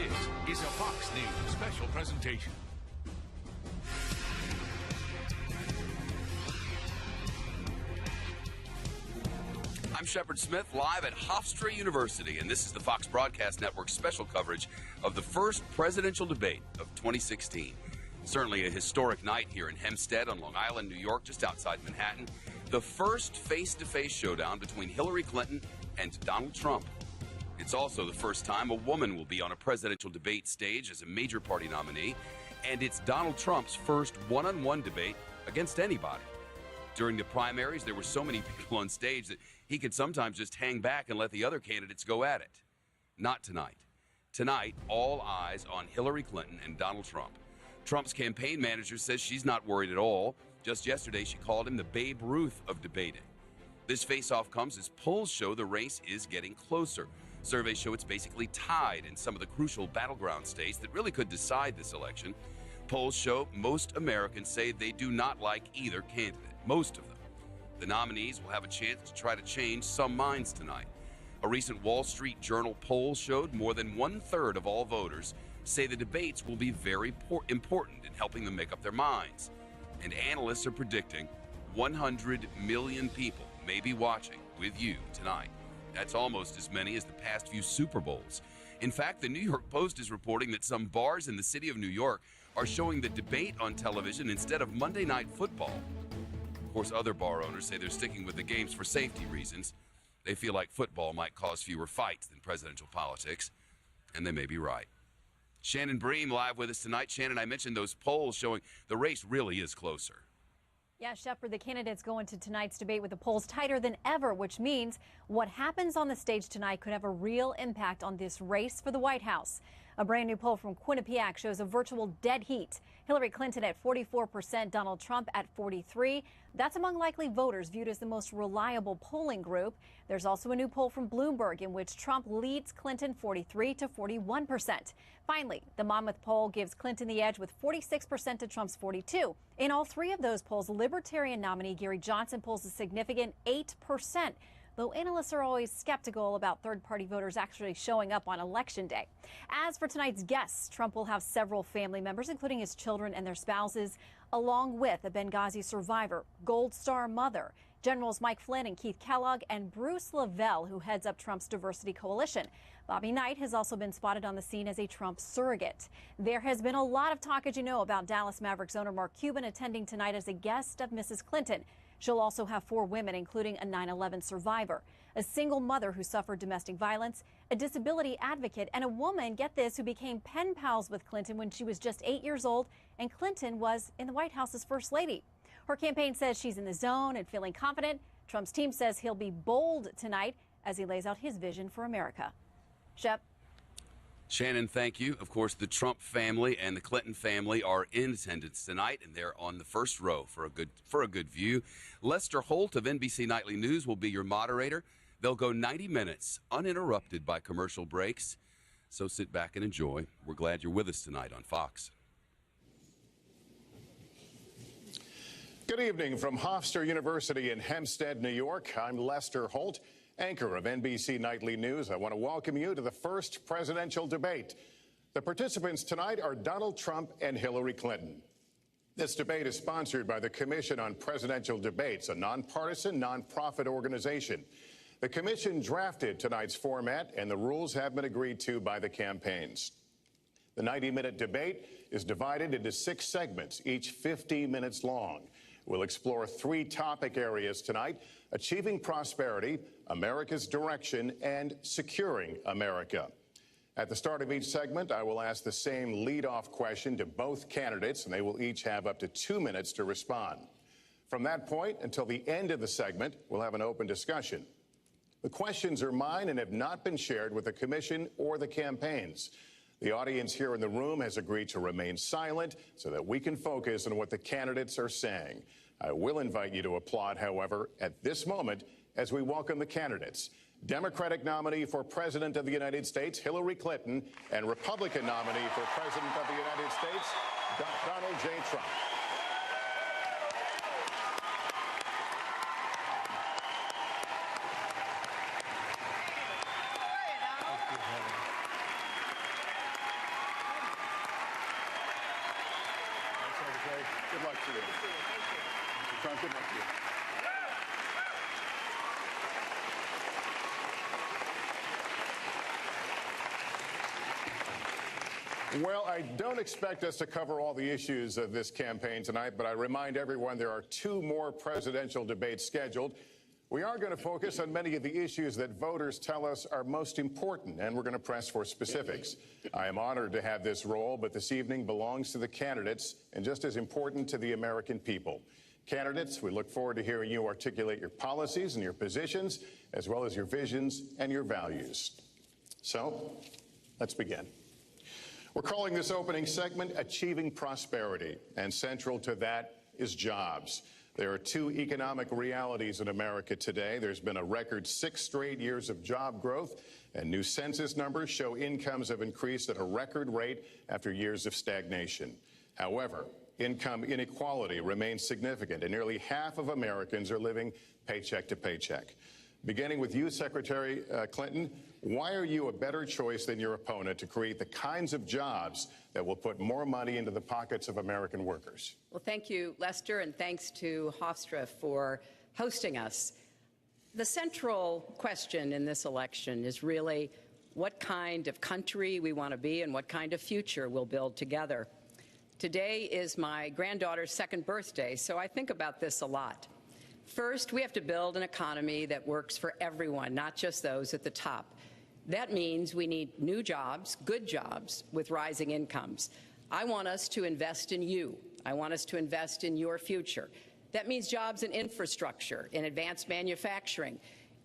This is a Fox News special presentation. I'm Shepard Smith, live at Hofstra University, and this is the Fox Broadcast Network's special coverage of the first presidential debate of 2016. Certainly a historic night here in Hempstead on Long Island, New York, just outside Manhattan. The first face-to-face showdown between Hillary Clinton and Donald Trump. It's also the first time a woman will be on a presidential debate stage as a major party nominee, and it's Donald Trump's first one-on-one debate against anybody. During the primaries, there were so many people on stage that he could sometimes just hang back and let the other candidates go at it. Not tonight. Tonight, all eyes on Hillary Clinton and Donald Trump. Trump's campaign manager says she's not worried at all. Just yesterday, she called him the Babe Ruth of debating. This face-off comes as polls show the race is getting closer. Surveys show it's basically tied in some of the crucial battleground states that really could decide this election. Polls show most Americans say they do not like either candidate, most of them. The nominees will have a chance to try to change some minds tonight. A recent Wall Street Journal poll showed more than one-third of all voters say the debates will be very important in helping them make up their minds. And analysts are predicting 100 million people may be watching with you tonight. That's almost as many as the past few Super Bowls. In fact, the New York Post is reporting that some bars in the city of New York are showing the debate on television instead of Monday Night Football. Of course, other bar owners say they're sticking with the games for safety reasons. They feel like football might cause fewer fights than presidential politics, and they may be right. Shannon Bream live with us tonight. Shannon, I mentioned those polls showing the race really is closer. Yeah, Shepard, the candidates go into tonight's debate with the polls tighter than ever, which means what happens on the stage tonight could have a real impact on this race for the White House. A brand new poll from Quinnipiac shows a virtual dead heat. Hillary Clinton at 44%, Donald Trump at 43%. That's among likely voters viewed as the most reliable polling group. There's also a new poll from Bloomberg in which Trump leads Clinton 43% to 41%. Finally, the Monmouth poll gives Clinton the edge with 46% to Trump's 42%. In all three of those polls, Libertarian nominee Gary Johnson pulls a significant 8%. Though analysts are always skeptical about third-party voters actually showing up on Election Day. As for tonight's guests, Trump will have several family members, including his children and their spouses, along with a Benghazi survivor, Gold Star mother, Generals Mike Flynn and Keith Kellogg, and Bruce Lavelle, who heads up Trump's diversity coalition. Bobby Knight has also been spotted on the scene as a Trump surrogate. There has been a lot of talk, as you know, about Dallas Mavericks owner Mark Cuban attending tonight as a guest of Mrs. Clinton. She'll also have 4 women, including a 9/11 survivor, a single mother who suffered domestic violence, a disability advocate, and a woman, get this, who became pen pals with Clinton when she was just 8 years old, and Clinton was in the White House as First Lady. Her campaign says she's in the zone and feeling confident. Trump's team says he'll be bold tonight as he lays out his vision for America. Shep. Shannon, thank you. Of course, the Trump family and the Clinton family are in attendance tonight, and they're on the first row for a good view. Lester Holt of NBC Nightly News will be your moderator. They'll go 90 minutes uninterrupted by commercial breaks. So sit back and enjoy. We're glad you're with us tonight on Fox. Good evening from Hofstra University in Hempstead, New York. I'm Lester Holt, anchor of NBC Nightly News. I want to welcome you to the first presidential debate. The participants tonight are Donald Trump and Hillary Clinton. This debate is sponsored by the Commission on Presidential Debates, a nonpartisan, nonprofit organization. The commission drafted tonight's format, and the rules have been agreed to by the campaigns. The 90-minute debate is divided into 6 segments, each 50 minutes long. We'll explore 3 topic areas tonight: achieving prosperity, America's direction, and securing America. At the start of each segment, I will ask the same lead-off question to both candidates, and they will each have up to 2 minutes to respond. From that point until the end of the segment, we'll have an open discussion. The questions are mine and have not been shared with the commission or the campaigns. The audience here in the room has agreed to remain silent so that we can focus on what the candidates are saying. I will invite you to applaud, however, at this moment as we welcome the candidates. Democratic nominee for President of the United States, Hillary Clinton, and Republican nominee for President of the United States, Donald J. Trump. Jay. Good luck to you. Mr. Trump, good luck to you. Well, I don't expect us to cover all the issues of this campaign tonight, but I remind everyone there are 2 more presidential debates scheduled. We are going to focus on many of the issues that voters tell us are most important, and we're going to press for specifics. I am honored to have this role, but this evening belongs to the candidates and just as important to the American people. Candidates, we look forward to hearing you articulate your policies and your positions, as well as your visions and your values. So, let's begin. We're calling this opening segment Achieving Prosperity, and central to that is jobs. There are 2 economic realities in America today. There's been a record 6 straight years of job growth, and new census numbers show incomes have increased at a record rate after years of stagnation. However, income inequality remains significant, and nearly half of Americans are living paycheck to paycheck. Beginning with you, Secretary Clinton, why are you a better choice than your opponent to create the kinds of jobs that will put more money into the pockets of American workers? Well, thank you, Lester, and thanks to Hofstra for hosting us. The central question in this election is really what kind of country we want to be and what kind of future we'll build together. Today is my granddaughter's 2nd birthday, so I think about this a lot. First, we have to build an economy that works for everyone, not just those at the top. That means we need new jobs, good jobs, with rising incomes. I want us to invest in you. I want us to invest in your future. That means jobs in infrastructure, in advanced manufacturing,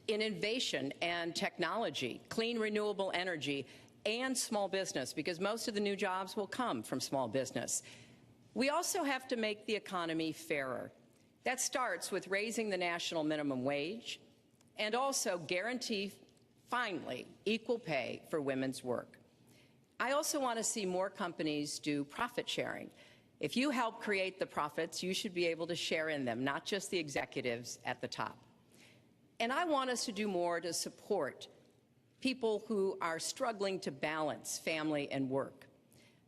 in innovation and technology, clean renewable energy, and small business, because most of the new jobs will come from small business. We also have to make the economy fairer. That starts with raising the national minimum wage and also guarantee, finally, equal pay for women's work. I also want to see more companies do profit sharing. If you help create the profits, you should be able to share in them, not just the executives at the top. And I want us to do more to support people who are struggling to balance family and work.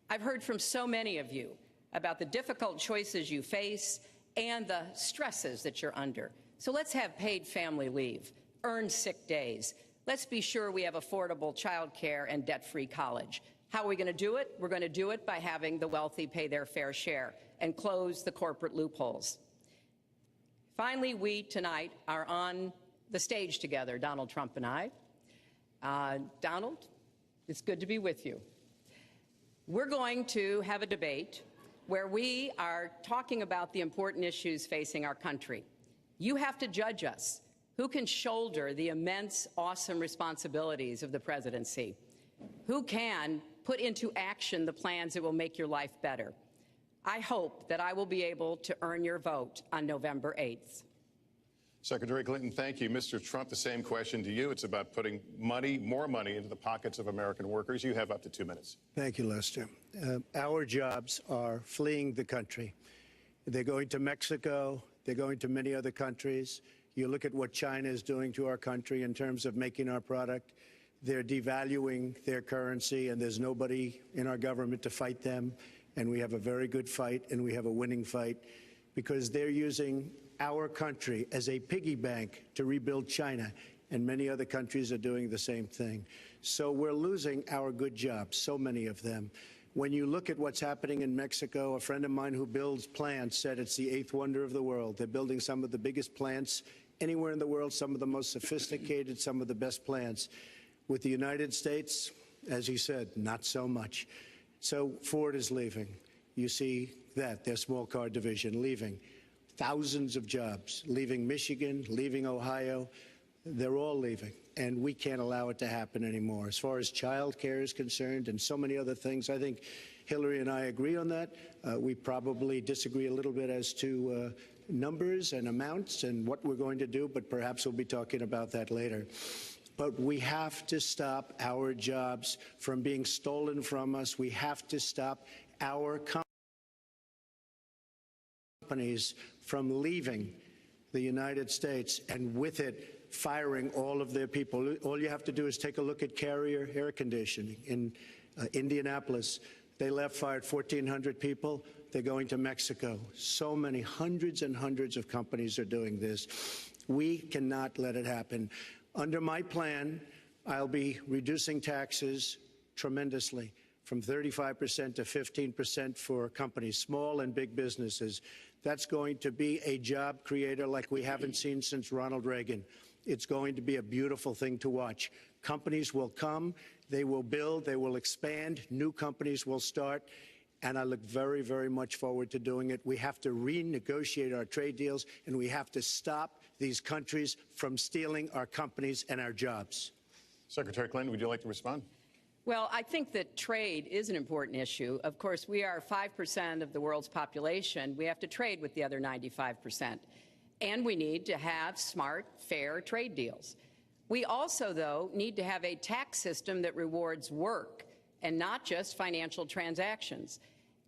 I've heard from so many of you about the difficult choices you face and the stresses that you're under. So let's have paid family leave, earned sick days. Let's be sure we have affordable child care and debt-free college. How are we going to do it? We're going to do it by having the wealthy pay their fair share and close the corporate loopholes. Finally, we tonight are on the stage together, Donald Trump and I. Donald, it's good to be with you. We're going to have a debate where we are talking about the important issues facing our country. You have to judge us. Who can shoulder the immense, awesome responsibilities of the presidency? Who can put into action the plans that will make your life better? I hope that I will be able to earn your vote on November 8th. Secretary Clinton, thank you. Mr. Trump, the same question to you. It's about putting money, more money, into the pockets of American workers. You have up to 2 minutes. Thank you, Lester. Our jobs are fleeing the country. They're going to Mexico. They're going to many other countries. You look at what China is doing to our country in terms of making our product. They're devaluing their currency, and there's nobody in our government to fight them. And we have a very good fight, and we have a winning fight, because they're using our country as a piggy bank to rebuild China, and many other countries are doing the same thing. So we're losing our good jobs, so many of them. When you look at what's happening in Mexico, a friend of mine who builds plants said it's the 8th wonder of the world. They're building some of the biggest plants anywhere in the world, some of the most sophisticated, some of the best plants. With the United States, as he said, not so much. So Ford is leaving. You see that, their small car division leaving. Thousands of jobs, leaving Michigan, leaving Ohio. They're all leaving, and we can't allow it to happen anymore. As far as child care is concerned and so many other things, I think Hillary and I agree on that. We probably disagree a little bit as to numbers and amounts and what we're going to do, but perhaps we'll be talking about that later. But we have to stop our jobs from being stolen from us. We have to stop our companies from leaving the United States, and with it, firing all of their people. All you have to do is take a look at Carrier Air Conditioning in Indianapolis. They left, fired 1,400 people. They're going to Mexico. So many, hundreds and hundreds of companies are doing this. We cannot let it happen. Under my plan, I'll be reducing taxes tremendously, from 35% to 15% for companies, small and big businesses. That's going to be a job creator like we haven't seen since Ronald Reagan. It's going to be a beautiful thing to watch. Companies will come, they will build, they will expand, new companies will start, and I look very, very much forward to doing it. We have to renegotiate our trade deals, and we have to stop these countries from stealing our companies and our jobs. Secretary Clinton, would you like to respond? Well, I think that trade is an important issue. Of course, we are 5% of the world's population. We have to trade with the other 95%. And we need to have smart, fair trade deals. We also, though, need to have a tax system that rewards work and not just financial transactions.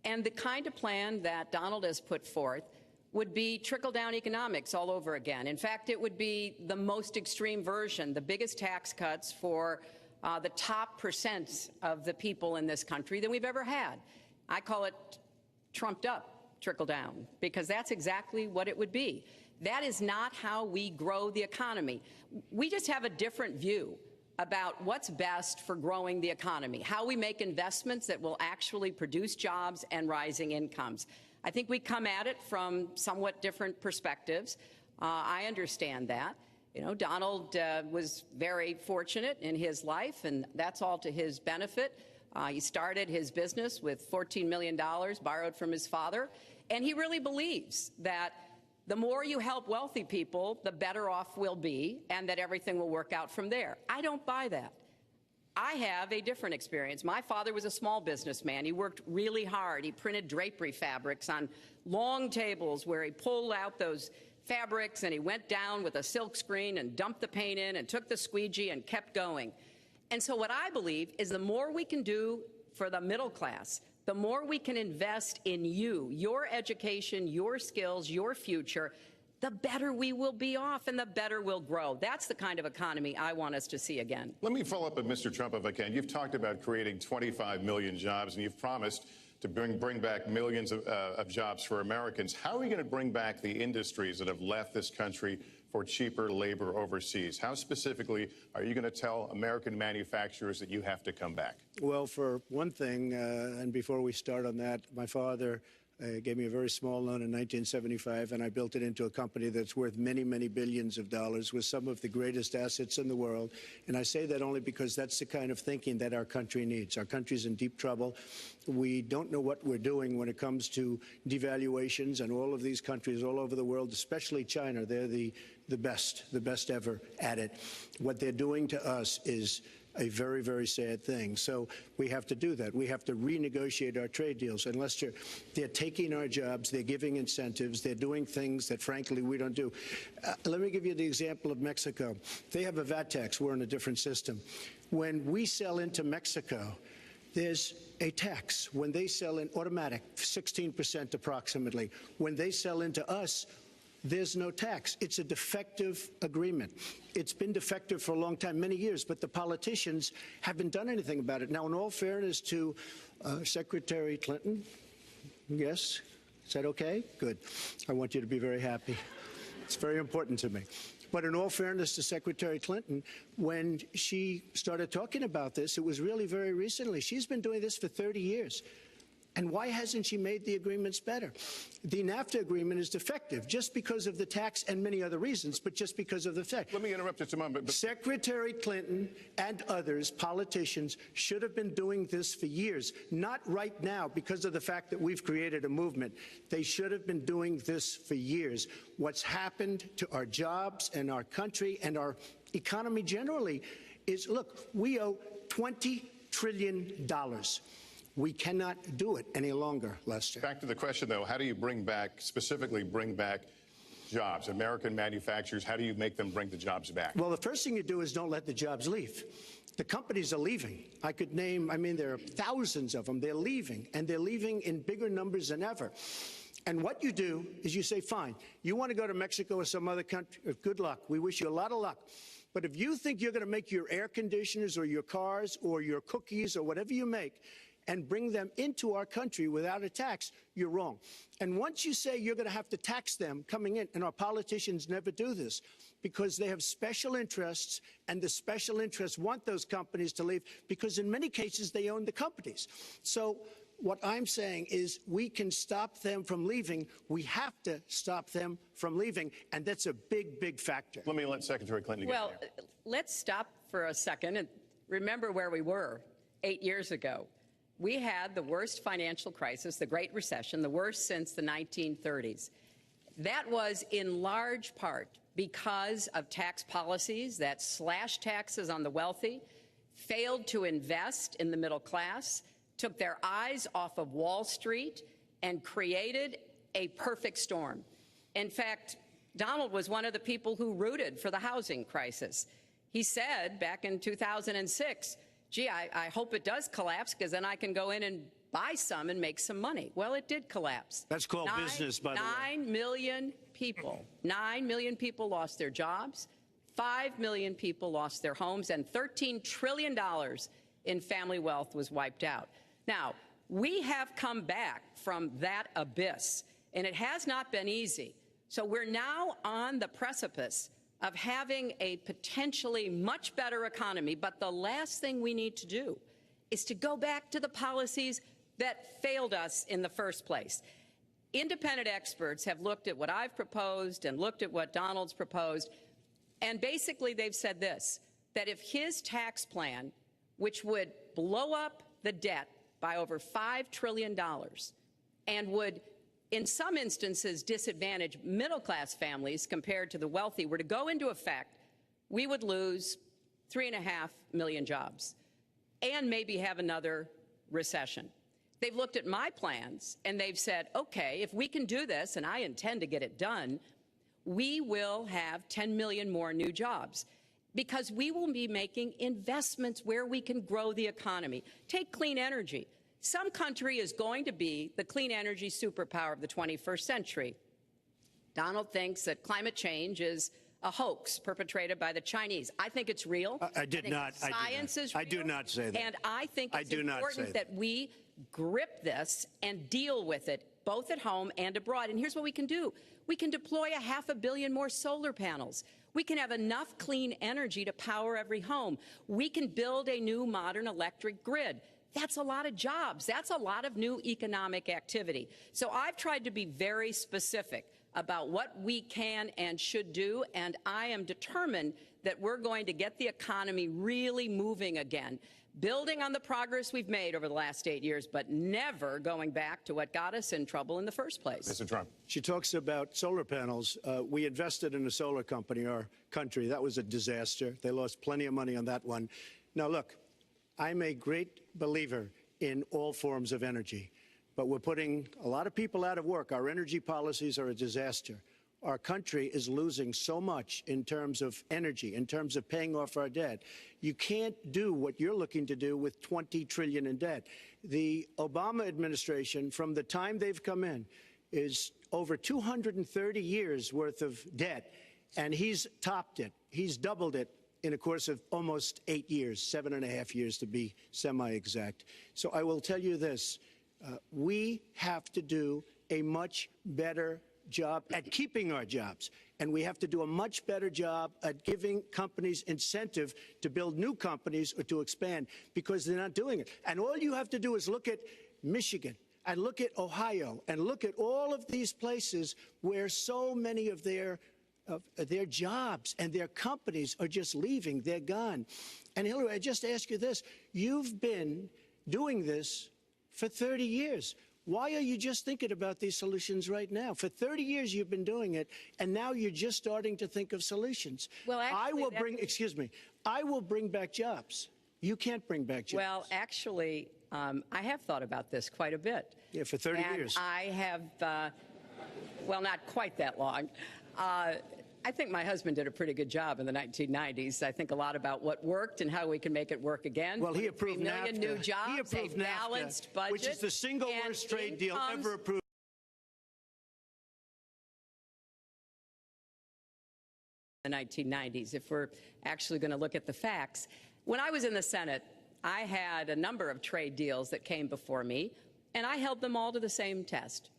And the kind of plan that Donald has put forth would be trickle-down economics all over again. In fact, it would be the most extreme version, the biggest tax cuts for the top percent of the people in this country than we've ever had. I call it trumped up trickle-down, because that's exactly what it would be. That is not how we grow the economy. We just have a different view about what's best for growing the economy, how we make investments that will actually produce jobs and rising incomes. I think we come at it from somewhat different perspectives. I understand that. You know, Donald was very fortunate in his life, and that's all to his benefit. He started his business with $14 million borrowed from his father, and he really believes that the more you help wealthy people, the better off we'll be, and that everything will work out from there. I don't buy that. I have a different experience. My father was a small businessman. He worked really hard. He printed drapery fabrics on long tables where he pulled out those fabrics and he went down with a silk screen and dumped the paint in and took the squeegee and kept going. And so what I believe is the more we can do for the middle class, the more we can invest in you, your education, your skills, your future, the better we will be off and the better we'll grow. That's the kind of economy I want us to see again. Let me follow up with Mr. Trump if I can. You've talked about creating 25 million jobs, and you've promised to bring back millions of jobs for Americans. How are you going to bring back the industries that have left this country for cheaper labor overseas? How specifically are you going to tell American manufacturers that you have to come back? Well, for one thing, and before we start on that, my father gave me a very small loan in 1975, and I built it into a company that's worth many, many billions of dollars with some of the greatest assets in the world. And I say that only because that's the kind of thinking that our country needs. Our country's in deep trouble. We don't know what we're doing when it comes to devaluations, and all of these countries all over the world, especially China, they're the best ever at it. What they're doing to us is a very, very sad thing. So we have to do that. We have to renegotiate our trade deals. And Lester, they're taking our jobs, they're giving incentives, they're doing things that, frankly, we don't do. Let me give you the example of Mexico. They have a VAT tax. We're in a different system. When we sell into Mexico, there's a tax. When they sell in, automatic, 16% approximately. When they sell into us, there's no tax. It's a defective agreement. It's been defective for a long time, many years, but the politicians haven't done anything about it. Now, in all fairness to Secretary Clinton, yes, is that okay? Good. I want you to be very happy. It's very important to me. But in all fairness to Secretary Clinton, when she started talking about this, it was really very recently. She's been doing this for 30 years. And why hasn't she made the agreements better? The NAFTA agreement is defective just because of the tax and many other reasons, but just because of the fact. Let me interrupt just a moment. Secretary Clinton and others, politicians, should have been doing this for years, not right now because of the fact that we've created a movement. They should have been doing this for years. What's happened to our jobs and our country and our economy generally is, look, we owe $20 trillion. We cannot do it any longer, Lester. Back to the question, though, how do you specifically bring back jobs, American manufacturers? How do you make them bring the jobs back? Well, the first thing you do is don't let the jobs leave. The companies are leaving. I could name, there are thousands of them. They're leaving, and they're leaving in bigger numbers than ever. And what you do is you say, fine, you want to go to Mexico or some other country, good luck. We wish you a lot of luck. But if you think you're going to make your air conditioners or your cars or your cookies or whatever you make, and bring them into our country without a tax, you're wrong. And once you say you're going to have to tax them coming in, and our politicians never do this, because they have special interests, and the special interests want those companies to leave, because in many cases they own the companies. So what I'm saying is we can stop them from leaving. We have to stop them from leaving, and that's a big, big factor. Let me let Secretary Clinton get there. Let's stop for a second and remember where we were 8 years ago. We had the worst financial crisis, the Great Recession, the worst since the 1930s. That was in large part because of tax policies that slashed taxes on the wealthy, failed to invest in the middle class, took their eyes off of Wall Street, and created a perfect storm. In fact, Donald was one of the people who rooted for the housing crisis. He said back in 2006, gee, I hope it does collapse because then I can go in and buy some and make some money. Well, it did collapse. That's called business, by the way. 9 million people lost their jobs, 5 million people lost their homes, and $13 trillion in family wealth was wiped out. Now, we have come back from that abyss, and it has not been easy. So we're now on the precipice of having a potentially much better economy, but the last thing we need to do is to go back to the policies that failed us in the first place. Independent experts have looked at what I've proposed and looked at what Donald's proposed, and basically they've said this, that if his tax plan, which would blow up the debt by over $5 trillion and would, in some instances, disadvantage middle-class families compared to the wealthy, were to go into effect, we would lose 3.5 million jobs and maybe have another recession. They've looked at my plans and they've said, okay, if we can do this, and I intend to get it done, we will have 10 million more new jobs because we will be making investments where we can grow the economy. Take clean energy. Some country is going to be the clean energy superpower of the 21st century. Donald thinks that climate change is a hoax perpetrated by the Chinese. I think it's real. I did not. Science is real. I do not say that. And I think it's important that we grip this and deal with it, both at home and abroad. And here's what we can do. We can deploy 500 million more solar panels. We can have enough clean energy to power every home. We can build a new modern electric grid. That's a lot of jobs. That's a lot of new economic activity. So I've tried to be very specific about what we can and should do, and I am determined that we're going to get the economy really moving again, building on the progress we've made over the last 8 years, but never going back to what got us in trouble in the first place. Mr. Trump. She talks about solar panels. We invested in a solar company, our country. That was a disaster. They lost plenty of money on that one. Now, look, I'm a great believer in all forms of energy, but we're putting a lot of people out of work. Our energy policies are a disaster. Our country is losing so much in terms of energy, in terms of paying off our debt. You can't do what you're looking to do with $20 trillion in debt. The Obama administration, from the time they've come in, is over 230 years worth of debt, and he's topped it. He's doubled it in a course of almost 8 years, 7.5 years to be semi-exact. So I will tell you this. We have to do a much better job at keeping our jobs, and we have to do a much better job at giving companies incentive to build new companies or to expand, because they're not doing it. And all you have to do is look at Michigan and look at Ohio and look at all of these places where so many of their jobs and their companies are just leaving. They're gone. And Hillary, I just ask you this. You've been doing this for 30 years. Why are you just thinking about these solutions right now? For 30 years you've been doing it, and now you're just starting to think of solutions. Well, actually, I will bring back jobs. You can't bring back jobs. Well, actually, I have thought about this quite a bit. Yeah, for 30 and years. I have, well, not quite that long. I think my husband did a pretty good job in the 1990s. I think a lot about what worked and how we can make it work again. Well, he approved 3 million NAFTA. New jobs, He approved a balanced NAFTA, budget, which is the single worst trade deal ever approved. In the 1990s, if we're actually going to look at the facts. When I was in the Senate, I had a number of trade deals that came before me, and I held them all to the same test.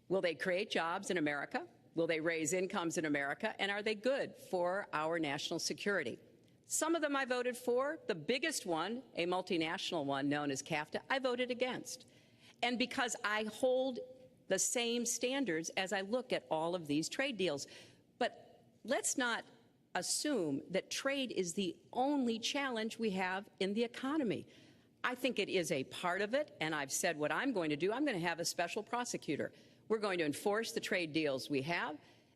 Will they create jobs in America? Will they raise incomes in America? And are they good for our national security? Some of them I voted for. The biggest one, a multinational one known as CAFTA, I voted against. And because I hold the same standards as I look at all of these trade deals. But let's not assume that trade is the only challenge we have in the economy. I think it is a part of it, and I've said what I'm going to do. I'm going to have a special prosecutor. We're going to enforce the trade deals we have,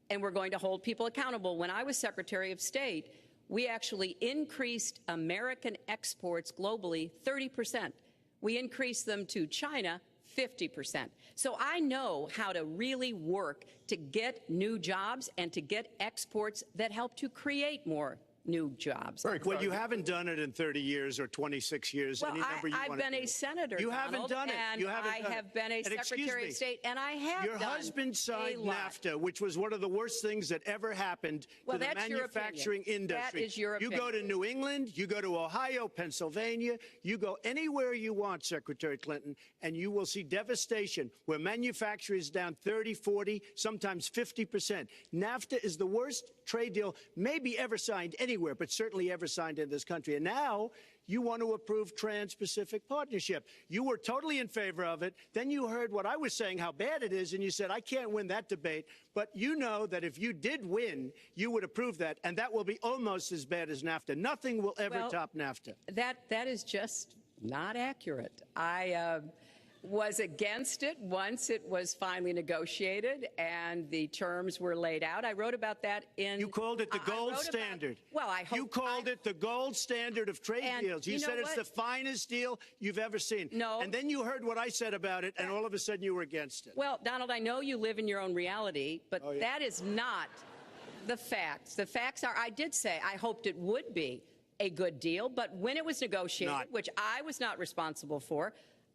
and we're going to hold people accountable. When I was Secretary of State, we actually increased American exports globally 30%. We increased them to China 50%. So I know how to really work to get new jobs and to get exports that help to create more new jobs. Well, you haven't done it in 30 years or 26 years. Well, any number you I've want to been do. a senator, You Donald, haven't done it. And you haven't I done have it. been a And Secretary of State, and I have Your done husband signed a lot. NAFTA, which was one of the worst things that ever happened Well, to the that's your manufacturing opinion. industry. That is your You go opinion. to New England, you go to Ohio, Pennsylvania, you go anywhere you want, Secretary Clinton, and you will see devastation where manufacturing is down 30, 40, sometimes 50%. NAFTA is the worst trade deal maybe ever signed anywhere, but certainly ever signed in this country. And now you want to approve Trans-Pacific Partnership. You were totally in favor of it. Then you heard what I was saying, how bad it is, and you said, I can't win that debate. But you know that if you did win, you would approve that, and that will be almost as bad as NAFTA. Nothing will ever top NAFTA. That is just not accurate. I was against it once it was finally negotiated and the terms were laid out. I wrote about that in... You called it the gold standard. Well, I hope... You called it the gold standard of trade deals. You said it's the finest deal you've ever seen. No. And then you heard what I said about it, and all of a sudden you were against it. Well, Donald, I know you live in your own reality, but that is not the facts. The facts are, I did say I hoped it would be a good deal, but when it was negotiated, which I was not responsible for,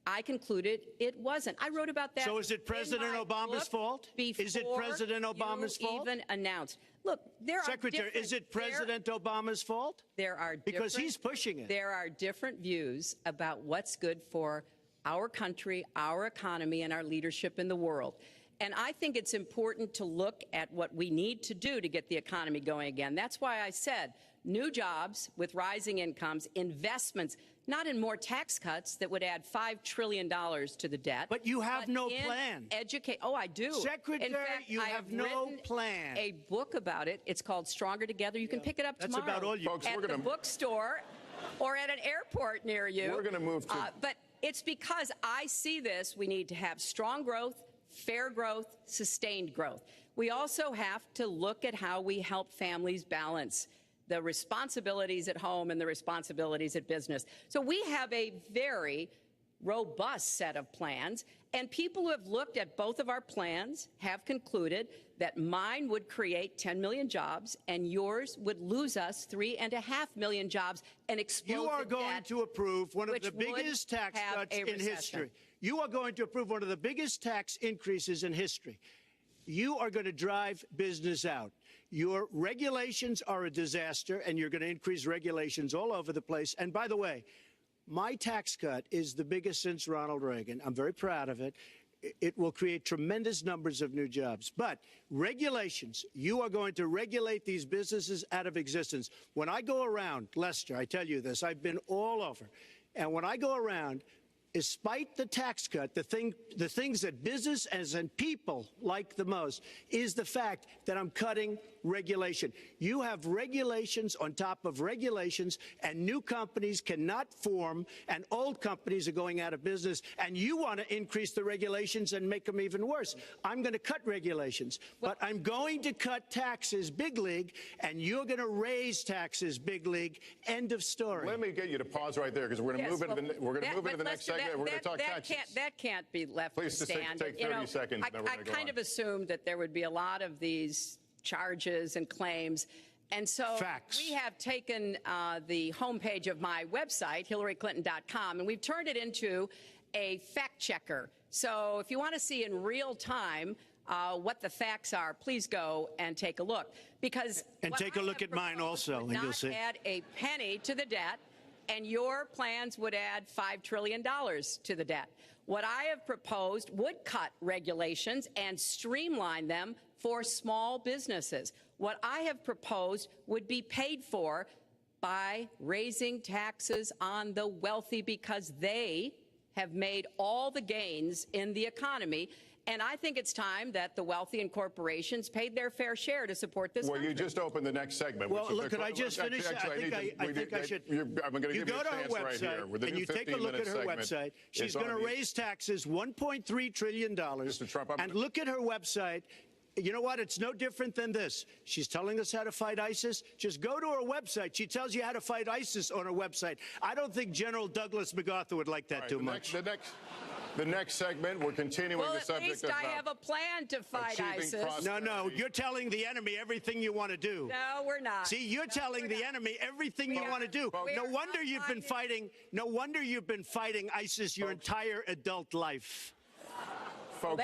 I concluded it wasn't. I wrote about that. So is it President Obama's fault? Is it President Obama's fault? Even announced. Look, there are Secretary, is it President Obama's fault? There are because he's pushing it. There are different views about what's good for our country, our economy, and our leadership in the world. And I think it's important to look at what we need to do to get the economy going again. That's why I said new jobs with rising incomes, investments, not in more tax cuts that would add $5 trillion to the debt. But you have no plan. Oh, I do. Secretary, in fact, you I have no plan. A book about it. It's called Stronger Together. You can pick it up tomorrow. That's about all you... Folks, at the bookstore or at an airport near you. We're going to move to... But it's because I see this. We need to have strong growth, fair growth, sustained growth. We also have to look at how we help families balance the responsibilities at home and the responsibilities at business. So we have a very robust set of plans, and people who have looked at both of our plans have concluded that mine would create 10 million jobs and yours would lose us 3.5 million jobs and explode You are the going debt, to approve one of the which would biggest tax have cuts a in recession. history. You are going to approve one of the biggest tax increases in history. You are going to drive business out. Your regulations are a disaster, and you're going to increase regulations all over the place. And by the way, my tax cut is the biggest since Ronald Reagan. I'm very proud of it. It will create tremendous numbers of new jobs. But regulations, you are going to regulate these businesses out of existence. When I go around, Lester, I tell you this, I've been all over. And when I go around, despite the tax cut, the things that business and people like the most is the fact that I'm cutting regulation. You have regulations on top of regulations, and new companies cannot form, and old companies are going out of business, and you want to increase the regulations and make them even worse. I'm going to cut regulations, but I'm going to cut taxes big league, and you're going to raise taxes big league. End of story. Let me get you to pause right there, because we're going to move into the next segment. We're going to talk taxes. That can't be left Please to stand. take 30 seconds. Then we're I going to go kind on. of assumed that there would be a lot of these charges and claims. And so we have taken the homepage of my website, HillaryClinton.com, and we've turned it into a fact checker. So if you want to see in real time what the facts are, please go and take a look. Because and take a look at mine also, and you'll see. Not add a penny to the debt. and your plans would add $5 trillion to the debt. What I have proposed would cut regulations and streamline them for small businesses. What I have proposed would be paid for by raising taxes on the wealthy because they have made all the gains in the economy. And I think it's time that the wealthy and corporations paid their fair share to support this country. You just opened the next segment. Well, look, could I just finish? I think I should. I'm going to give you a chance right here. And you take a look at her website. She's going to raise taxes $1.3 trillion. Mr. Trump, and look at her website. You know what? It's no different than this. She's telling us how to fight ISIS. Just go to her website. She tells you how to fight ISIS on her website. I don't think General Douglas MacArthur would like that too much. The next segment, we're continuing the subject of... Well, at least I have a plan to fight ISIS. No, you're telling the enemy everything you want to do. No, we're not. See, you're telling the enemy everything you want to do. No wonder you've been fighting. No wonder you've been fighting ISIS your entire adult life. Folks,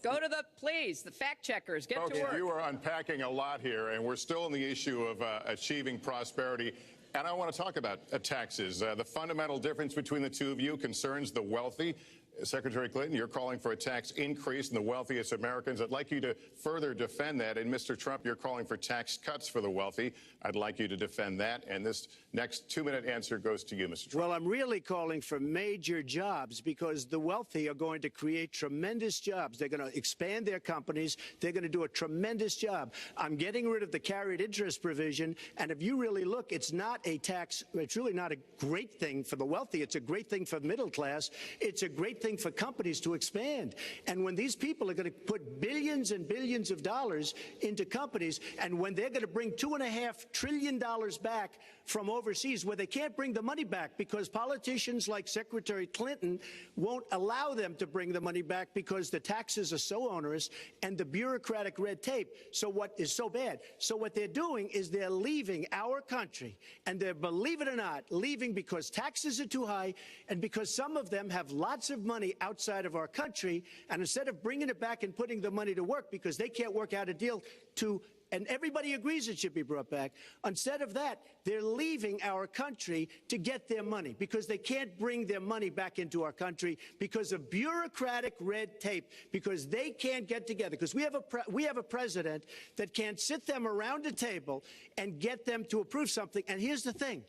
go to the fact checkers, get to work. You are unpacking a lot here, and we're still on the issue of achieving prosperity. And I want to talk about taxes. The fundamental difference between the two of you concerns the wealthy. Secretary Clinton, you're calling for a tax increase in the wealthiest Americans. I'd like you to further defend that. And Mr. Trump, you're calling for tax cuts for the wealthy. I'd like you to defend that. And this next 2-minute answer goes to you, Mr. Trump. Well, I'm really calling for major jobs because the wealthy are going to create tremendous jobs. They're going to expand their companies. They're going to do a tremendous job. I'm getting rid of the carried interest provision. And if you really look, it's not a tax. It's really not a great thing for the wealthy. It's a great thing for the middle class. It's a great thing for companies to expand. And when these people are going to put billions and billions of dollars into companies, and when they're going to bring $2.5 trillion back from overseas, where they can't bring the money back because politicians like Secretary Clinton won't allow them to bring the money back because the taxes are so onerous and the bureaucratic red tape. So what is so bad? So what they're doing is they're leaving our country, and they're, believe it or not, leaving because taxes are too high and because some of them have lots of money outside of our country, and instead of bringing it back and putting the money to work because they can't work out a deal to, and everybody agrees it should be brought back, instead of that, they're leaving our country to get their money because they can't bring their money back into our country because of bureaucratic red tape, because they can't get together, because we have a president that can't sit them around a table and get them to approve something. And here's the thing.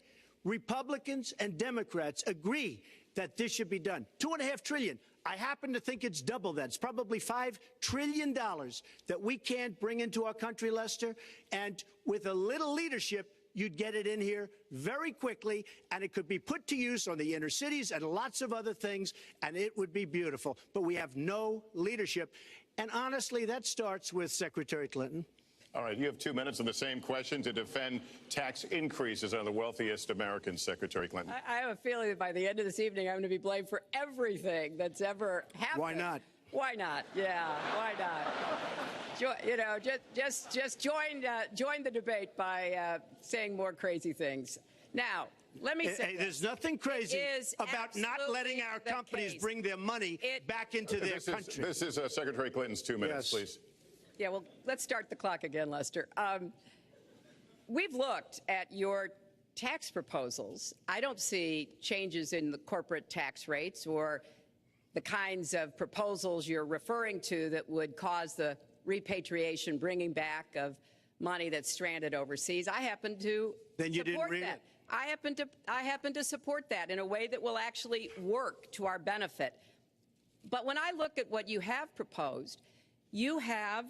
Republicans and Democrats agree that this should be done. $2.5 trillion. I happen to think it's double that. It's probably $5 trillion that we can't bring into our country, Lester. And with a little leadership, you'd get it in here very quickly, and it could be put to use on the inner cities and lots of other things, and it would be beautiful. But we have no leadership. And honestly, that starts with Secretary Clinton. All right, you have 2 minutes on the same question to defend tax increases on the wealthiest Americans, Secretary Clinton. I have a feeling that by the end of this evening, I'm going to be blamed for everything that's ever happened. Why not? Why not? Yeah, why not? You know, just join the debate by saying more crazy things. Now, let me say, there's nothing crazy about not letting our companies bring their money back into their country. This is Secretary Clinton's 2 minutes, please. Yeah, well, let's start the clock again, Lester. We've looked at your tax proposals. I don't see changes in the corporate tax rates or the kinds of proposals you're referring to that would cause the repatriation, bringing back of money that's stranded overseas. I happen to support that. I happen to support that in a way that will actually work to our benefit. But when I look at what you have proposed, you have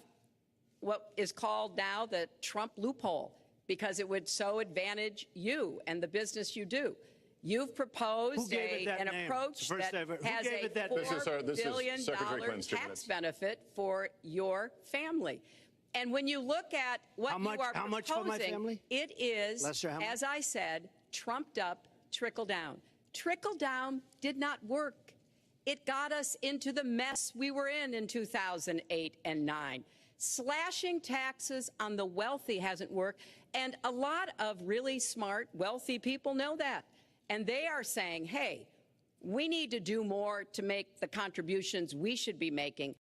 what is called now the Trump loophole, because it would so advantage you and the business you do. You've proposed an approach that has a $4 billion tax benefit for your family. And when you look at what you are proposing, how much for my family? It is, Lester, as I said, trumped up trickle down. Trickle down did not work. It got us into the mess we were in 2008 and 2009. Slashing taxes on the wealthy hasn't worked, and a lot of really smart, wealthy people know that. And they are saying, hey, we need to do more to make the contributions we should be making